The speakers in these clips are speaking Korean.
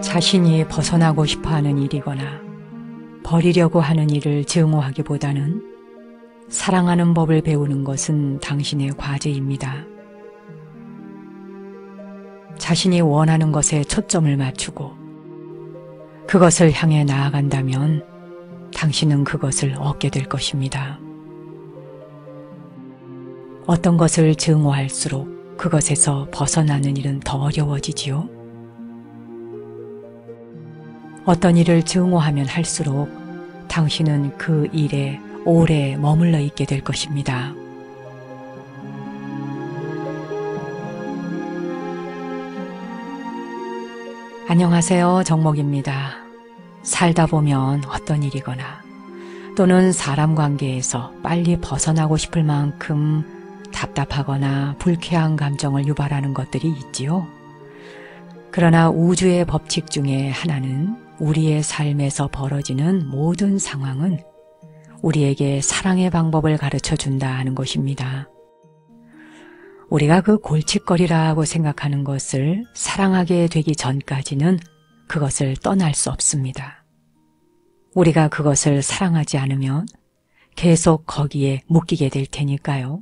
자신이 벗어나고 싶어하는 일이거나 버리려고 하는 일을 증오하기보다는 사랑하는 법을 배우는 것은 당신의 과제입니다. 자신이 원하는 것에 초점을 맞추고 그것을 향해 나아간다면 당신은 그것을 얻게 될 것입니다. 어떤 것을 증오할수록 그것에서 벗어나는 일은 더 어려워지지요. 어떤 일을 증오하면 할수록 당신은 그 일에 오래 머물러 있게 될 것입니다. 안녕하세요. 정목입니다. 살다 보면 어떤 일이거나 또는 사람 관계에서 빨리 벗어나고 싶을 만큼 답답하거나 불쾌한 감정을 유발하는 것들이 있지요. 그러나 우주의 법칙 중에 하나는 우리의 삶에서 벌어지는 모든 상황은 우리에게 사랑의 방법을 가르쳐 준다 하는 것입니다. 우리가 그 골칫거리라고 생각하는 것을 사랑하게 되기 전까지는 그것을 떠날 수 없습니다. 우리가 그것을 사랑하지 않으면 계속 거기에 묶이게 될 테니까요.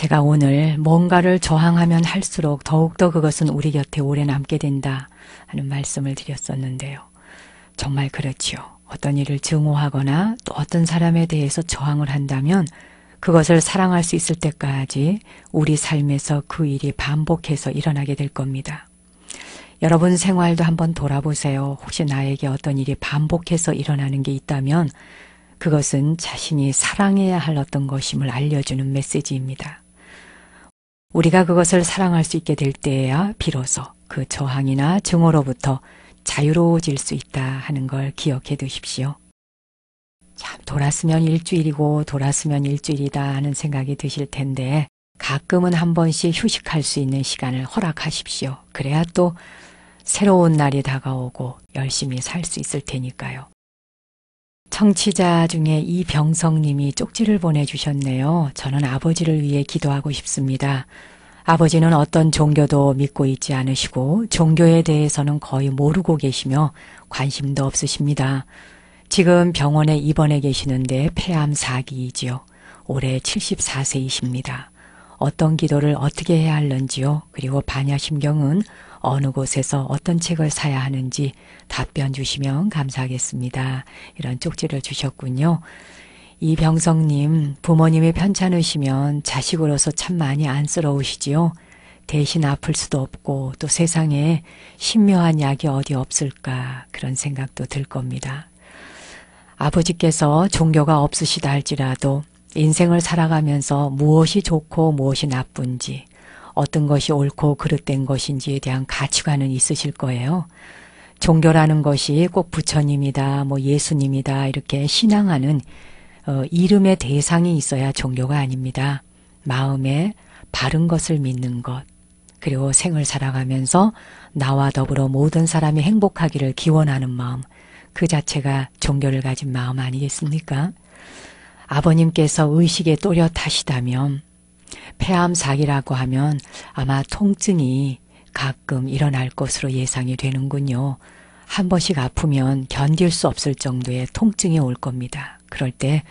제가 오늘 뭔가를 저항하면 할수록 더욱더 그것은 우리 곁에 오래 남게 된다 하는 말씀을 드렸었는데요. 정말 그렇지요. 어떤 일을 증오하거나 또 어떤 사람에 대해서 저항을 한다면 그것을 사랑할 수 있을 때까지 우리 삶에서 그 일이 반복해서 일어나게 될 겁니다. 여러분 생활도 한번 돌아보세요. 혹시 나에게 어떤 일이 반복해서 일어나는 게 있다면 그것은 자신이 사랑해야 할 어떤 것임을 알려주는 메시지입니다. 우리가 그것을 사랑할 수 있게 될 때에야 비로소 그 저항이나 증오로부터 자유로워질 수 있다 하는 걸 기억해 두십시오. 참 돌았으면 일주일이고 돌았으면 일주일이다 하는 생각이 드실 텐데 가끔은 한 번씩 휴식할 수 있는 시간을 허락하십시오. 그래야 또 새로운 날이 다가오고 열심히 살 수 있을 테니까요. 청취자 중에 이병성님이 쪽지를 보내주셨네요. 저는 아버지를 위해 기도하고 싶습니다. 아버지는 어떤 종교도 믿고 있지 않으시고 종교에 대해서는 거의 모르고 계시며 관심도 없으십니다. 지금 병원에 입원해 계시는데 폐암 4기이지요. 올해 74세이십니다. 어떤 기도를 어떻게 해야 하는지요? 그리고 반야심경은 어느 곳에서 어떤 책을 사야 하는지 답변 주시면 감사하겠습니다. 이런 쪽지를 주셨군요. 이병성님, 부모님이 편찮으시면 자식으로서 참 많이 안쓰러우시지요. 대신 아플 수도 없고 또 세상에 신묘한 약이 어디 없을까 그런 생각도 들 겁니다. 아버지께서 종교가 없으시다 할지라도 인생을 살아가면서 무엇이 좋고 무엇이 나쁜지 어떤 것이 옳고 그릇된 것인지에 대한 가치관은 있으실 거예요. 종교라는 것이 꼭 부처님이다, 예수님이다 이렇게 신앙하는 이름의 대상이 있어야 종교가 아닙니다. 마음에 바른 것을 믿는 것, 그리고 생을 살아가면서 나와 더불어 모든 사람이 행복하기를 기원하는 마음, 그 자체가 종교를 가진 마음 아니겠습니까? 아버님께서 의식에 또렷하시다면 폐암 4기라고 하면 아마 통증이 가끔 일어날 것으로 예상이 되는군요. 한 번씩 아프면 견딜 수 없을 정도의 통증이 올 겁니다. 그럴 때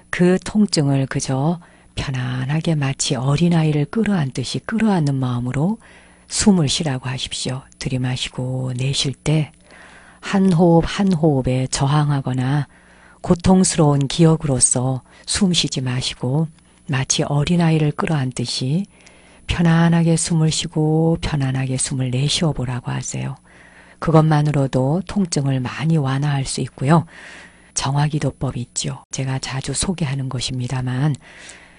그 통증을 그저 편안하게 마치 어린아이를 끌어안듯이 끌어안는 마음으로 숨을 쉬라고 하십시오. 들이마시고 내쉴 때 한 호흡 한 호흡에 저항하거나 고통스러운 기억으로서 숨 쉬지 마시고 마치 어린아이를 끌어안듯이 편안하게 숨을 쉬고 편안하게 숨을 내쉬어 보라고 하세요. 그것만으로도 통증을 많이 완화할 수 있고요. 정화기도법이 있죠. 제가 자주 소개하는 것입니다만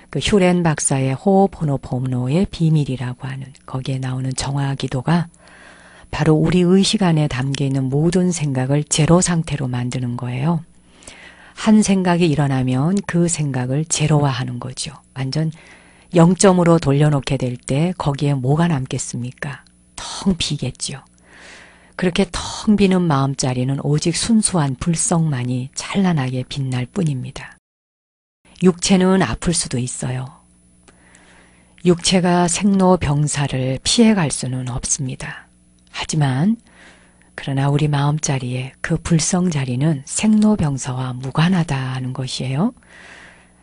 그 휴렌 박사의 호호포노포노의 비밀이라고 하는 거기에 나오는 정화기도가 바로 우리 의식 안에 담겨있는 모든 생각을 제로 상태로 만드는 거예요. 한 생각이 일어나면 그 생각을 제로화하는 거죠. 완전 0점으로 돌려놓게 될 때 거기에 뭐가 남겠습니까? 텅 비겠죠. 그렇게 텅 비는 마음자리는 오직 순수한 불성만이 찬란하게 빛날 뿐입니다. 육체는 아플 수도 있어요. 육체가 생로병사를 피해갈 수는 없습니다. 하지만 그러나 우리 마음자리에 그 불성자리는 생로병사와 무관하다 하는 것이에요.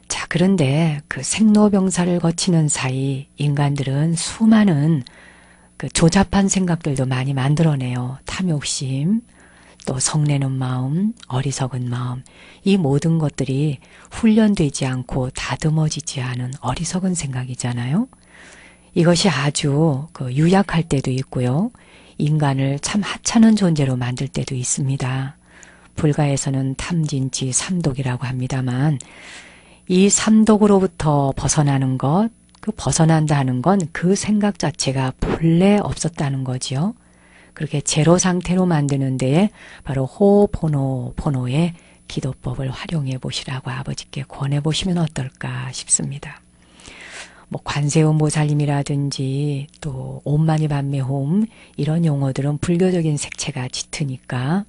자, 그런데 그 생로병사를 거치는 사이 인간들은 수많은 그 조잡한 생각들도 많이 만들어내요. 탐욕심, 또 성내는 마음, 어리석은 마음, 이 모든 것들이 훈련되지 않고 다듬어지지 않은 어리석은 생각이잖아요. 이것이 아주 유약할 때도 있고요. 인간을 참 하찮은 존재로 만들 때도 있습니다. 불가에서는 탐진치 삼독이라고 합니다만 이 삼독으로부터 벗어나는 것, 그 벗어난다 하는 건 그 생각 자체가 본래 없었다는 거지요. 그렇게 제로 상태로 만드는 데에 바로 호호포노포노의 기도법을 활용해 보시라고 아버지께 권해 보시면 어떨까 싶습니다. 관세음 보살님이라든지 또 옴마니밤메홈 이런 용어들은 불교적인 색채가 짙으니까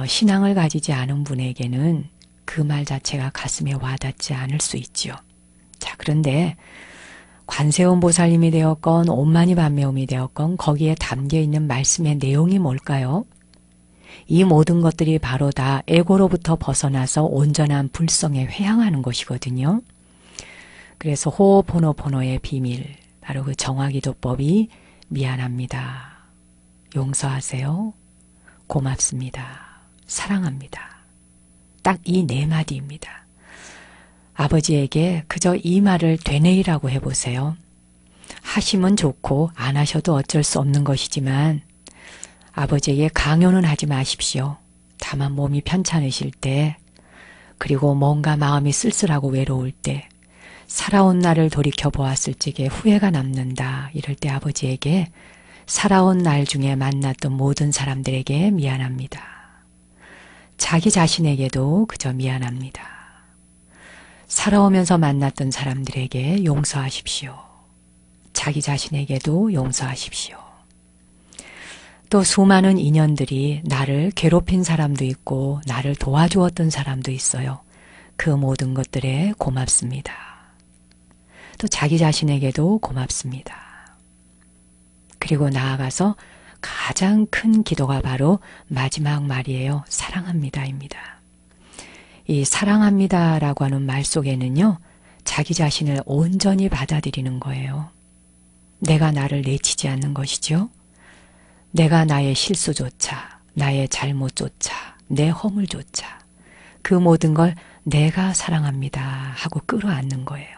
신앙을 가지지 않은 분에게는 그 말 자체가 가슴에 와닿지 않을 수 있지요. 자, 그런데 관세음 보살님이 되었건 옴마니밤메홈이 되었건 거기에 담겨있는 말씀의 내용이 뭘까요? 이 모든 것들이 바로 다 에고로부터 벗어나서 온전한 불성에 회항하는 것이거든요. 그래서 호호포노포노의 비밀, 바로 그 정화기도법이 미안합니다, 용서하세요, 고맙습니다, 사랑합니다. 딱 이 네 마디입니다. 아버지에게 그저 이 말을 되뇌이라고 해보세요. 하시면 좋고 안 하셔도 어쩔 수 없는 것이지만 아버지에게 강요는 하지 마십시오. 다만 몸이 편찮으실 때 그리고 뭔가 마음이 쓸쓸하고 외로울 때, 살아온 날을 돌이켜 보았을 적에 후회가 남는다. 이럴 때 아버지에게 살아온 날 중에 만났던 모든 사람들에게 미안합니다. 자기 자신에게도 그저 미안합니다. 살아오면서 만났던 사람들에게 용서하십시오. 자기 자신에게도 용서하십시오. 또 수많은 인연들이 나를 괴롭힌 사람도 있고 나를 도와주었던 사람도 있어요. 그 모든 것들에 고맙습니다. 또 자기 자신에게도 고맙습니다. 그리고 나아가서 가장 큰 기도가 바로 마지막 말이에요. 사랑합니다입니다. 이 사랑합니다라고 하는 말 속에는요. 자기 자신을 온전히 받아들이는 거예요. 내가 나를 내치지 않는 것이죠. 내가 나의 실수조차, 나의 잘못조차, 내 허물조차 그 모든 걸 내가 사랑합니다 하고 끌어안는 거예요.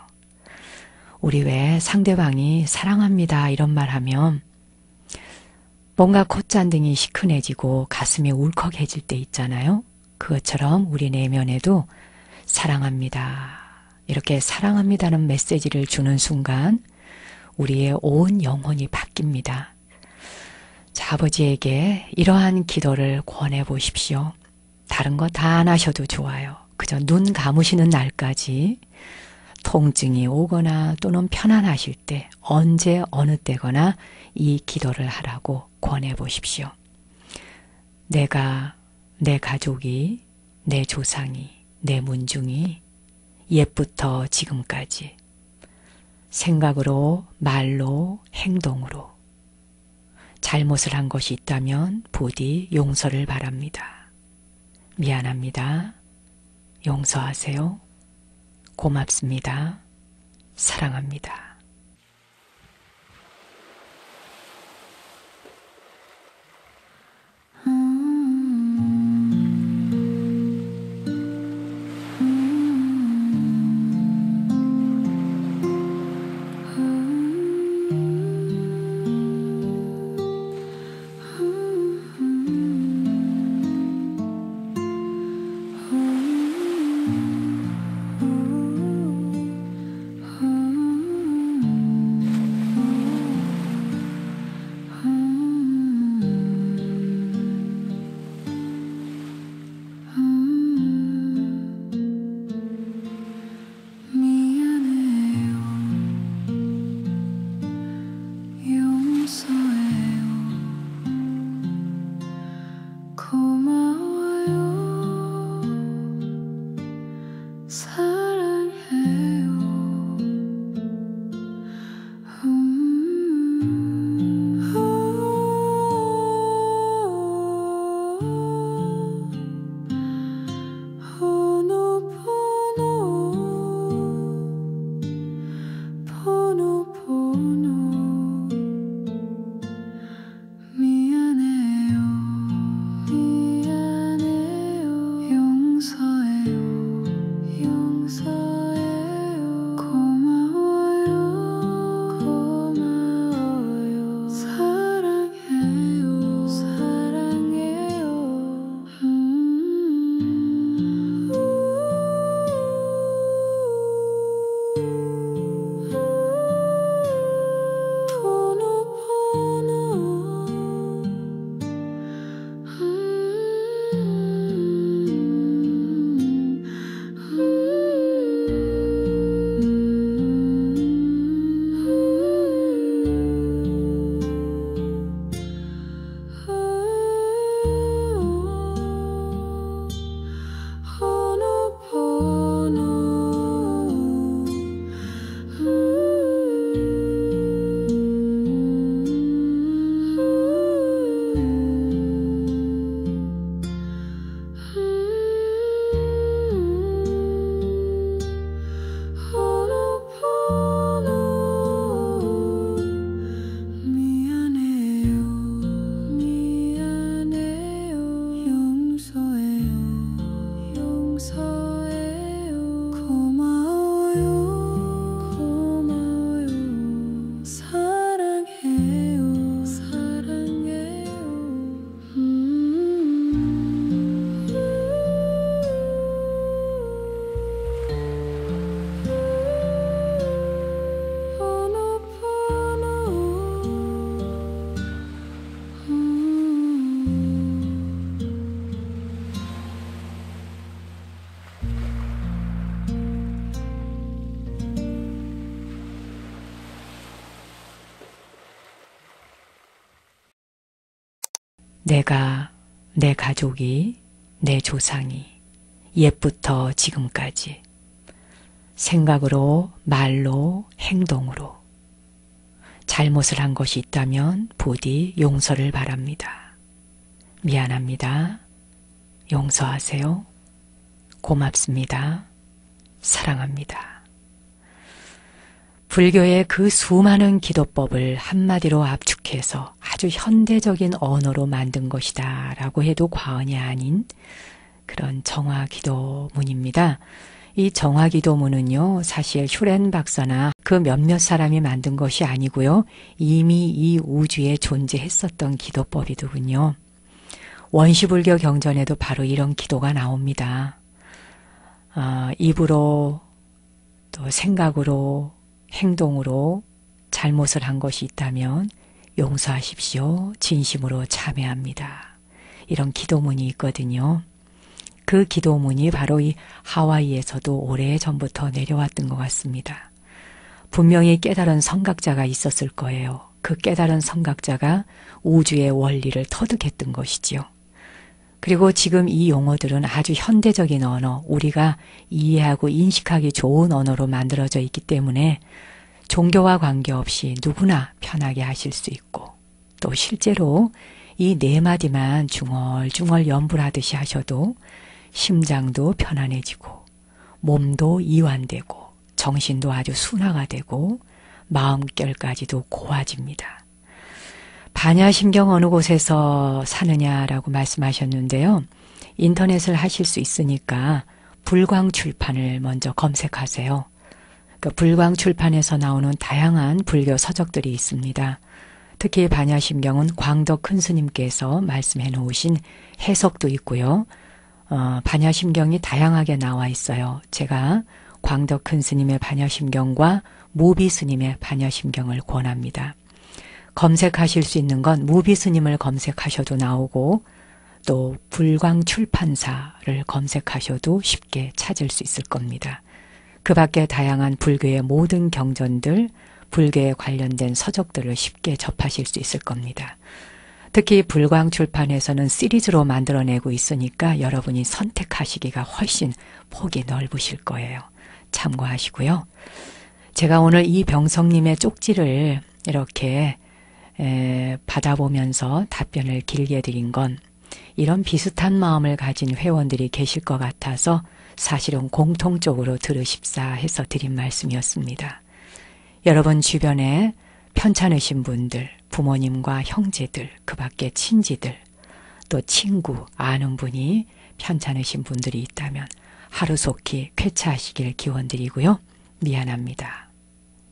우리 왜 상대방이 사랑합니다 이런 말 하면 뭔가 콧잔등이 시큰해지고 가슴이 울컥해질 때 있잖아요. 그것처럼 우리 내면에도 사랑합니다. 이렇게 사랑합니다는 메시지를 주는 순간 우리의 온 영혼이 바뀝니다. 자, 아버지에게 이러한 기도를 권해 보십시오. 다른 거 다 안 하셔도 좋아요. 그저 눈 감으시는 날까지 통증이 오거나 또는 편안하실 때 언제 어느 때거나 이 기도를 하라고 권해 보십시오. 내가, 내 가족이, 내 조상이, 내 문중이 옛부터 지금까지 생각으로, 말로, 행동으로 잘못을 한 것이 있다면 부디 용서를 바랍니다. 미안합니다. 용서하세요. 고맙습니다. 사랑합니다. 내가, 내 가족이, 내 조상이 옛부터 지금까지 생각으로, 말로, 행동으로 잘못을 한 것이 있다면 부디 용서를 바랍니다. 미안합니다. 용서하세요. 고맙습니다. 사랑합니다. 불교의 그 수많은 기도법을 한마디로 압축해서 아주 현대적인 언어로 만든 것이다 라고 해도 과언이 아닌 그런 정화기도문입니다. 이 정화기도문은요, 사실 휴렌 박사나 그 몇몇 사람이 만든 것이 아니고요, 이미 이 우주에 존재했었던 기도법이더군요. 원시불교 경전에도 바로 이런 기도가 나옵니다. 입으로 또 생각으로 행동으로 잘못을 한 것이 있다면 용서하십시오. 진심으로 참회합니다. 이런 기도문이 있거든요. 그 기도문이 바로 이 하와이에서도 오래전부터 내려왔던 것 같습니다. 분명히 깨달은 선각자가 있었을 거예요. 그 깨달은 선각자가 우주의 원리를 터득했던 것이지요. 그리고 지금 이 용어들은 아주 현대적인 언어, 우리가 이해하고 인식하기 좋은 언어로 만들어져 있기 때문에 종교와 관계없이 누구나 편하게 하실 수 있고, 또 실제로 이 네 마디만 중얼중얼 연불하듯이 하셔도 심장도 편안해지고 몸도 이완되고 정신도 아주 순화가 되고 마음결까지도 고와집니다. 반야심경 어느 곳에서 사느냐라고 말씀하셨는데요. 인터넷을 하실 수 있으니까 불광출판을 먼저 검색하세요. 그 불광출판에서 나오는 다양한 불교 서적들이 있습니다. 특히 반야심경은 광덕 큰 스님께서 말씀해 놓으신 해석도 있고요. 반야심경이 다양하게 나와 있어요. 제가 광덕 큰 스님의 반야심경과 무비 스님의 반야심경을 권합니다. 검색하실 수 있는 건 무비 스님을 검색하셔도 나오고 또 불광출판사를 검색하셔도 쉽게 찾을 수 있을 겁니다. 그 밖에 다양한 불교의 모든 경전들, 불교에 관련된 서적들을 쉽게 접하실 수 있을 겁니다. 특히 불광출판에서는 시리즈로 만들어내고 있으니까 여러분이 선택하시기가 훨씬 폭이 넓으실 거예요. 참고하시고요. 제가 오늘 이 병성님의 쪽지를 이렇게 받아보면서 답변을 길게 드린 건 이런 비슷한 마음을 가진 회원들이 계실 것 같아서 사실은 공통적으로 들으십사 해서 드린 말씀이었습니다. 여러분 주변에 편찮으신 분들, 부모님과 형제들, 그 밖에 친지들, 또 친구, 아는 분이 편찮으신 분들이 있다면 하루속히 쾌차하시길 기원드리고요. 미안합니다.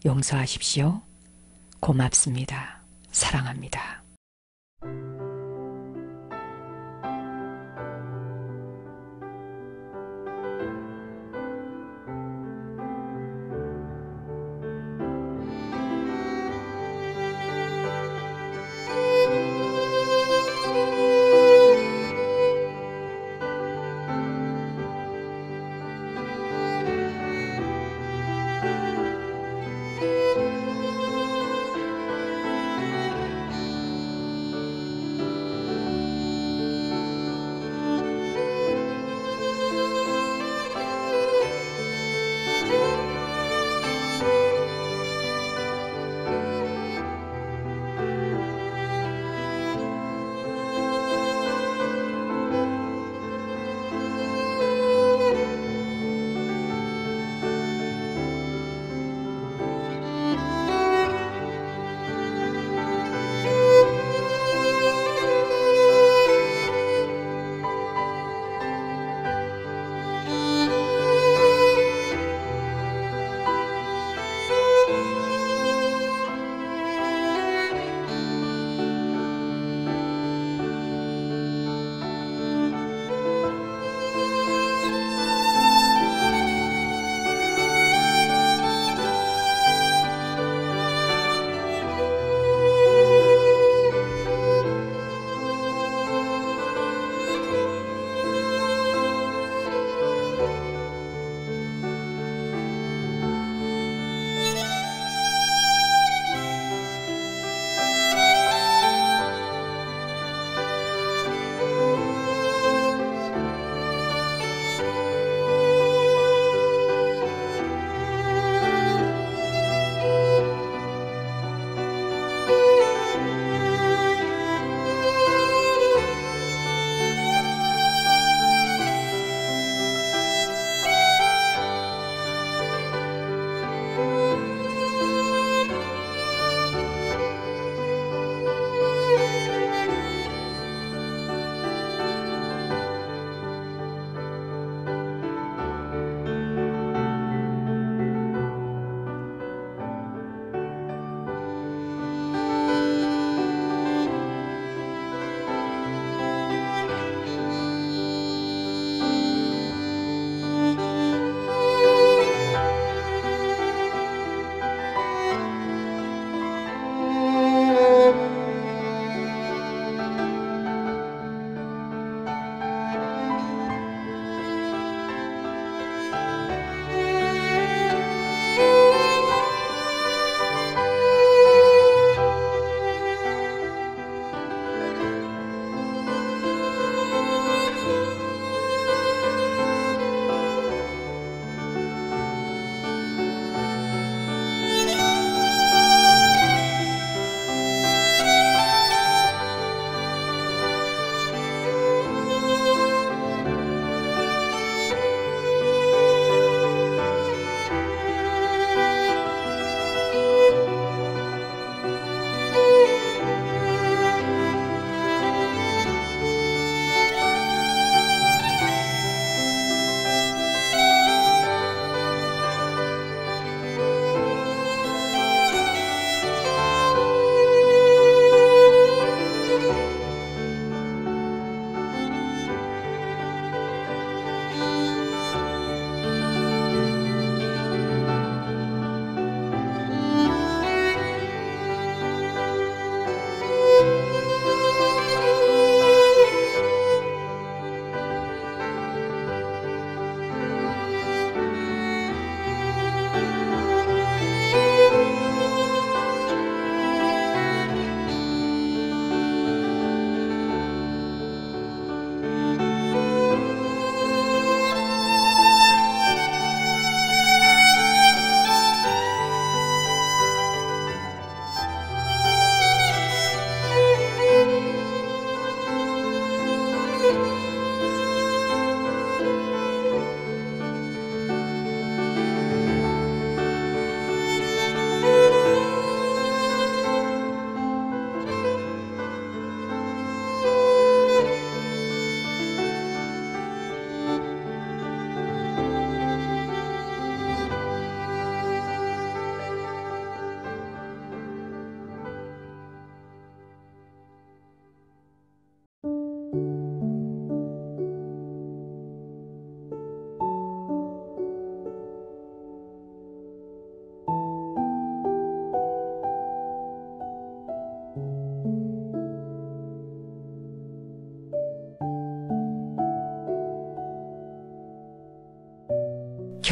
용서하십시오. 고맙습니다. 사랑합니다.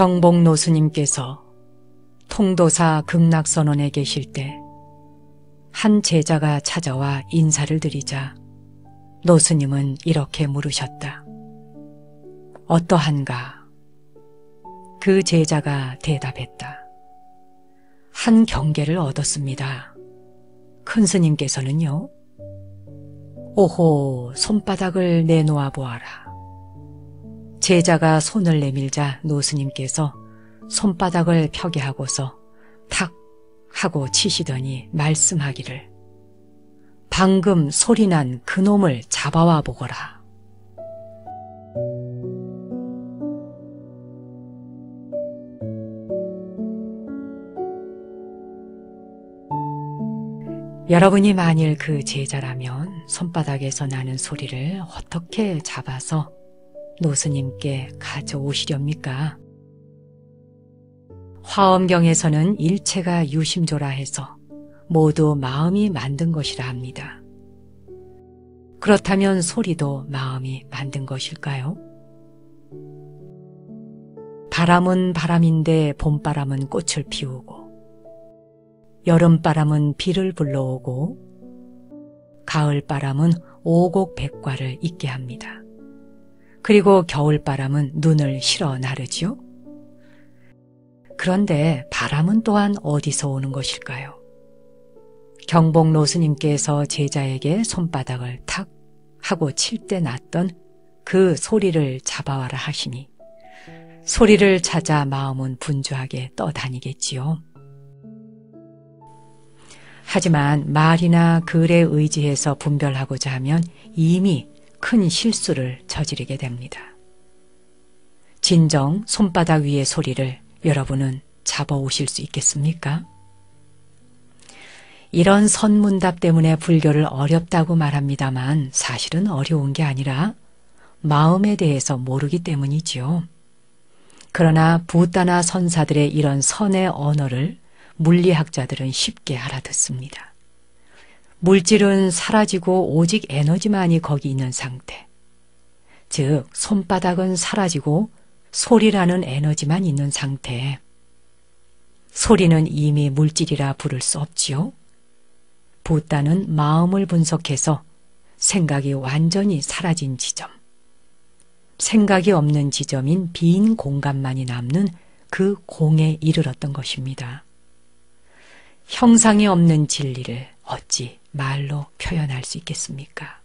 경복노 스님께서 통도사 극락선원에 계실 때 한 제자가 찾아와 인사를 드리자 노 스님은 이렇게 물으셨다. 어떠한가? 그 제자가 대답했다. 한 경계를 얻었습니다. 큰 스님께서는요? 오호, 손바닥을 내놓아 보아라. 제자가 손을 내밀자 노 스님께서 손바닥을 펴게 하고서 탁 하고 치시더니 말씀하기를 방금 소리난 그놈을 잡아와 보거라. 여러분이 만일 그 제자라면 손바닥에서 나는 소리를 어떻게 잡아서 노스님께 가져오시렵니까? 화엄경에서는 일체가 유심조라 해서 모두 마음이 만든 것이라 합니다. 그렇다면 소리도 마음이 만든 것일까요? 바람은 바람인데 봄바람은 꽃을 피우고 여름바람은 비를 불러오고 가을바람은 오곡백과를 있게 합니다. 그리고 겨울바람은 눈을 실어 나르지요? 그런데 바람은 또한 어디서 오는 것일까요? 경복노 스님께서 제자에게 손바닥을 탁 하고 칠 때 났던 그 소리를 잡아와라 하시니 소리를 찾아 마음은 분주하게 떠다니겠지요. 하지만 말이나 글에 의지해서 분별하고자 하면 이미 큰 실수를 저지르게 됩니다. 진정 손바닥 위의 소리를 여러분은 잡아오실 수 있겠습니까? 이런 선문답 때문에 불교를 어렵다고 말합니다만 사실은 어려운 게 아니라 마음에 대해서 모르기 때문이지요. 그러나 부따나 선사들의 이런 선의 언어를 물리학자들은 쉽게 알아듣습니다. 물질은 사라지고 오직 에너지만이 거기 있는 상태. 즉 손바닥은 사라지고 소리라는 에너지만 있는 상태. 소리는 이미 물질이라 부를 수 없지요. 부따는 마음을 분석해서 생각이 완전히 사라진 지점, 생각이 없는 지점인 빈 공간만이 남는 그 공에 이르렀던 것입니다. 형상이 없는 진리를 어찌 말로 표현할 수 있겠습니까?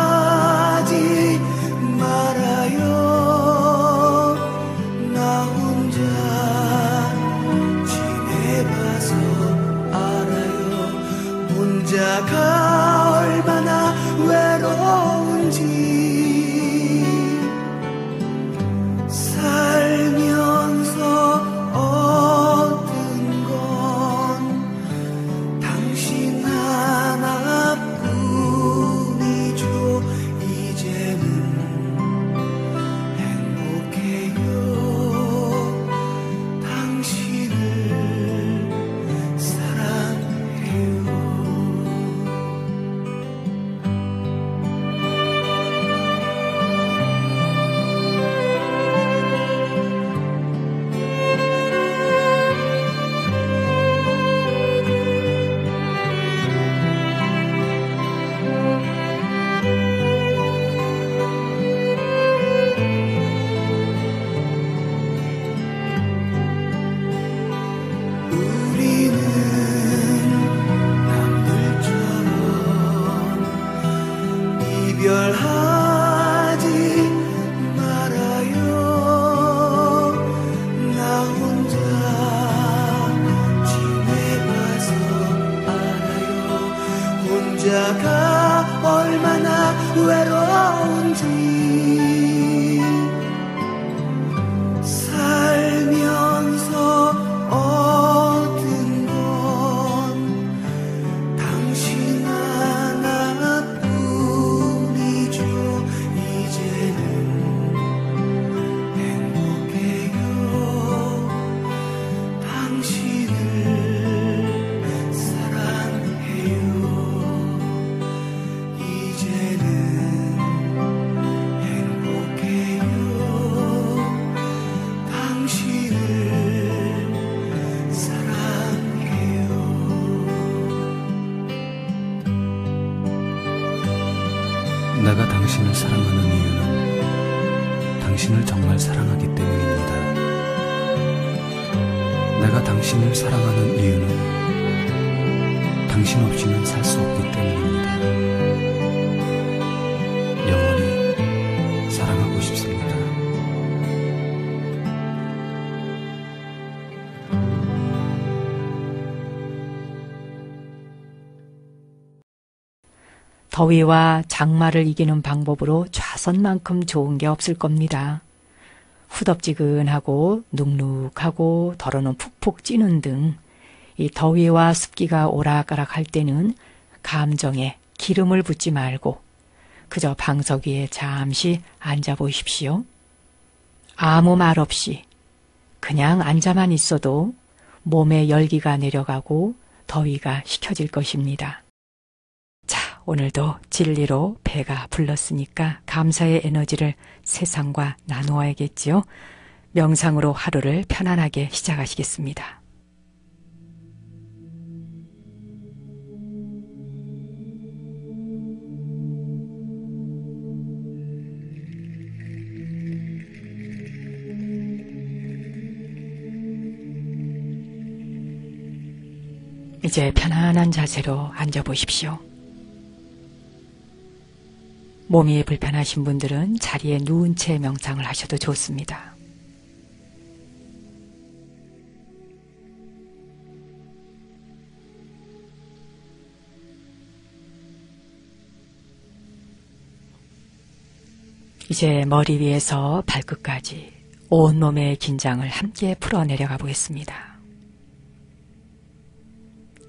이별하지 말아요. 나 혼자 지내봐서 알아요. 혼자가 얼마나 외로운지. 살면서 얻은 건 당신 하나뿐이죠. 이제는 행복해요. 당신을 사랑해요. 외로운지 살면서 얻은 건 당신 하나뿐이죠. 이제는 행복해요. 당신을 사랑해요. 이제는 행복해요. 당신을 사랑해요. 내가 당신을 사랑하는 이유는 당신을 정말 사랑하기 때문입니다. 내가 당신을 사랑하는 이유는 당신 없이는 살 수 없기 때문입니다. 영원히 사랑하고 싶습니다. 더위와 장마를 이기는 방법으로 좌선만큼 좋은 게 없을 겁니다. 후덥지근하고 눅눅하고 더러는 푹푹 찌는 등 이 더위와 습기가 오락가락 할 때는 감정에 기름을 붓지 말고 그저 방석 위에 잠시 앉아 보십시오. 아무 말 없이 그냥 앉아만 있어도 몸에 열기가 내려가고 더위가 식혀질 것입니다. 자, 오늘도 진리로 배가 불렀으니까 감사의 에너지를 세상과 나누어야겠지요. 명상으로 하루를 편안하게 시작하시겠습니다. 이제 편안한 자세로 앉아보십시오. 몸이 불편하신 분들은 자리에 누운 채 명상을 하셔도 좋습니다. 이제 머리 위에서 발끝까지 온몸의 긴장을 함께 풀어 내려가 보겠습니다.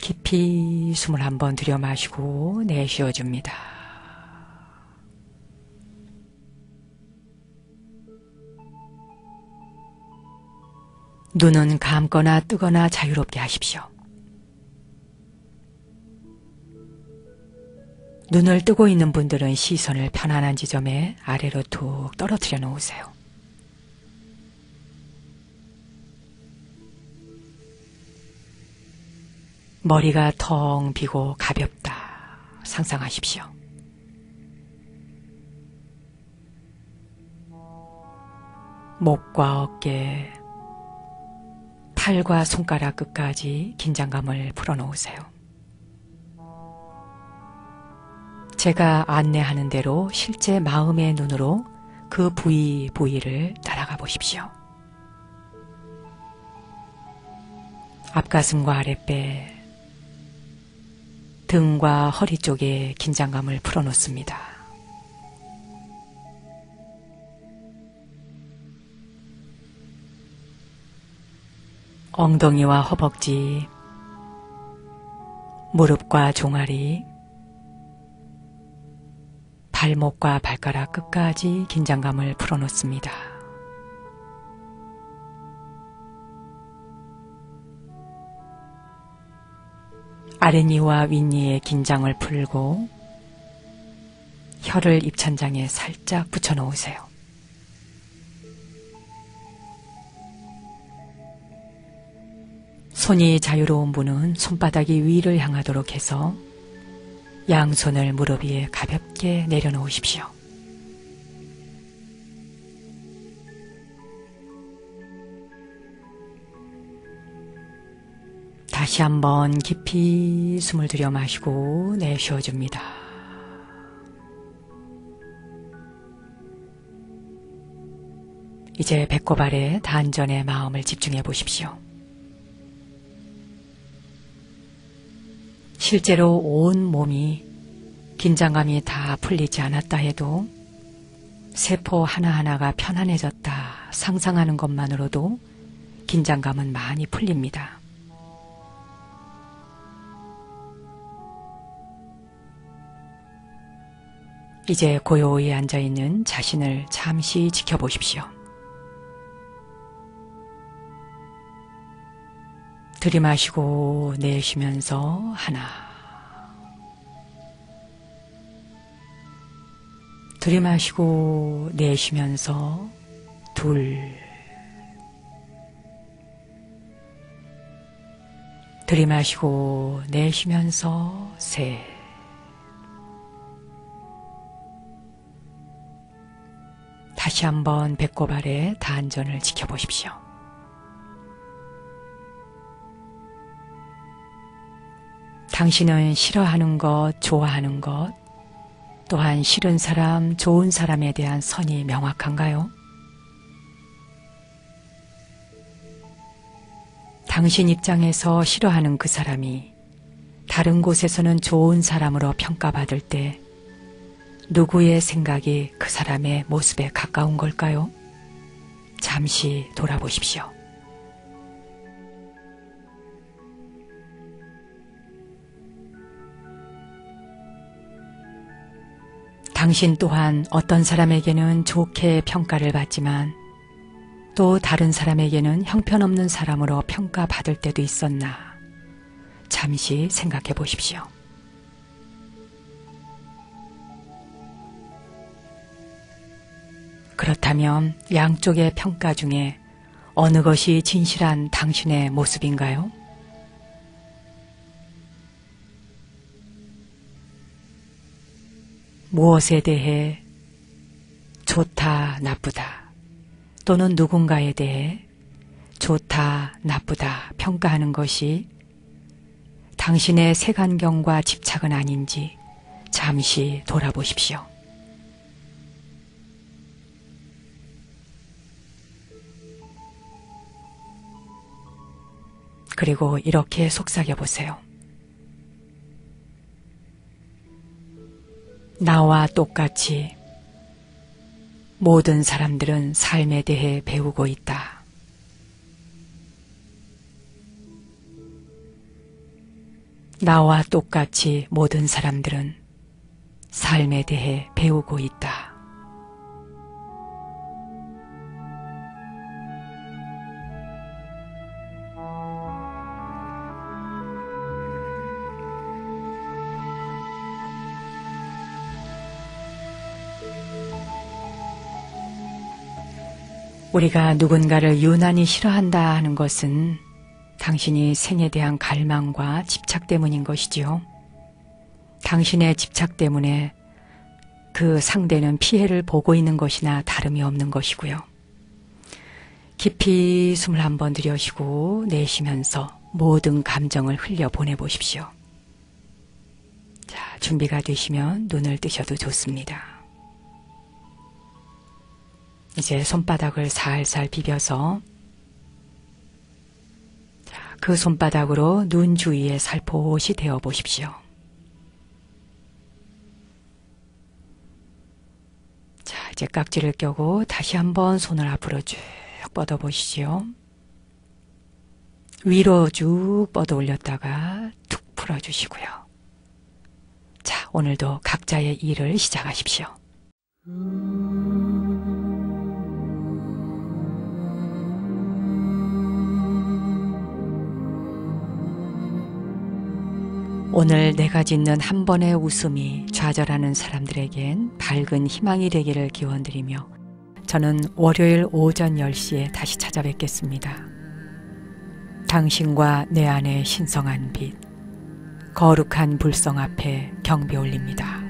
깊이 숨을 한번 들여 마시고 내쉬어줍니다. 눈은 감거나 뜨거나 자유롭게 하십시오. 눈을 뜨고 있는 분들은 시선을 편안한 지점에 아래로 툭 떨어뜨려 놓으세요. 머리가 텅 비고 가볍다 상상하십시오. 목과 어깨, 팔과 손가락 끝까지 긴장감을 풀어놓으세요. 제가 안내하는 대로 실제 마음의 눈으로 그 부위를 따라가 보십시오. 앞가슴과 아랫배, 등과 허리 쪽에 긴장감을 풀어놓습니다. 엉덩이와 허벅지, 무릎과 종아리, 발목과 발가락 끝까지 긴장감을 풀어놓습니다. 아랫니와 윗니의 긴장을 풀고 혀를 입천장에 살짝 붙여놓으세요. 손이 자유로운 분은 손바닥이 위를 향하도록 해서 양손을 무릎 위에 가볍게 내려놓으십시오. 다시 한번 깊이 숨을 들여 마시고 내쉬어줍니다. 이제 배꼽 아래 단전에 마음을 집중해 보십시오. 실제로 온 몸이 긴장감이 다 풀리지 않았다 해도 세포 하나하나가 편안해졌다 상상하는 것만으로도 긴장감은 많이 풀립니다. 이제 고요히 앉아있는 자신을 잠시 지켜보십시오. 들이마시고 내쉬면서 하나, 들이마시고 내쉬면서 둘, 들이마시고 내쉬면서 셋, 다시 한번 배꼽 아래 단전을 지켜보십시오. 당신은 싫어하는 것, 좋아하는 것, 또한 싫은 사람, 좋은 사람에 대한 선이 명확한가요? 당신 입장에서 싫어하는 그 사람이 다른 곳에서는 좋은 사람으로 평가받을 때 누구의 생각이 그 사람의 모습에 가까운 걸까요? 잠시 돌아보십시오. 당신 또한 어떤 사람에게는 좋게 평가를 받지만 또 다른 사람에게는 형편없는 사람으로 평가받을 때도 있었나? 잠시 생각해 보십시오. 그렇다면 양쪽의 평가 중에 어느 것이 진실한 당신의 모습인가요? 무엇에 대해 좋다, 나쁘다 또는 누군가에 대해 좋다, 나쁘다 평가하는 것이 당신의 색안경과 집착은 아닌지 잠시 돌아보십시오. 그리고 이렇게 속삭여 보세요. 나와 똑같이 모든 사람들은 삶에 대해 배우고 있다. 나와 똑같이 모든 사람들은 삶에 대해 배우고 있다. 우리가 누군가를 유난히 싫어한다 하는 것은 당신이 생에 대한 갈망과 집착 때문인 것이지요. 당신의 집착 때문에 그 상대는 피해를 보고 있는 것이나 다름이 없는 것이고요. 깊이 숨을 한번 들여쉬고 내쉬면서 모든 감정을 흘려보내보십시오. 자, 준비가 되시면 눈을 뜨셔도 좋습니다. 이제 손바닥을 살살 비벼서 그 손바닥으로 눈 주위에 살포시 대어 보십시오. 자, 이제 깍지를 껴고 다시 한번 손을 앞으로 쭉 뻗어 보시죠. 위로 쭉 뻗어 올렸다가 툭 풀어주시고요. 자, 오늘도 각자의 일을 시작하십시오. 오늘 내가 짓는 한 번의 웃음이 좌절하는 사람들에겐 밝은 희망이 되기를 기원드리며 저는 월요일 오전 10시에 다시 찾아뵙겠습니다. 당신과 내 안의 신성한 빛, 거룩한 불성 앞에 경배 올립니다.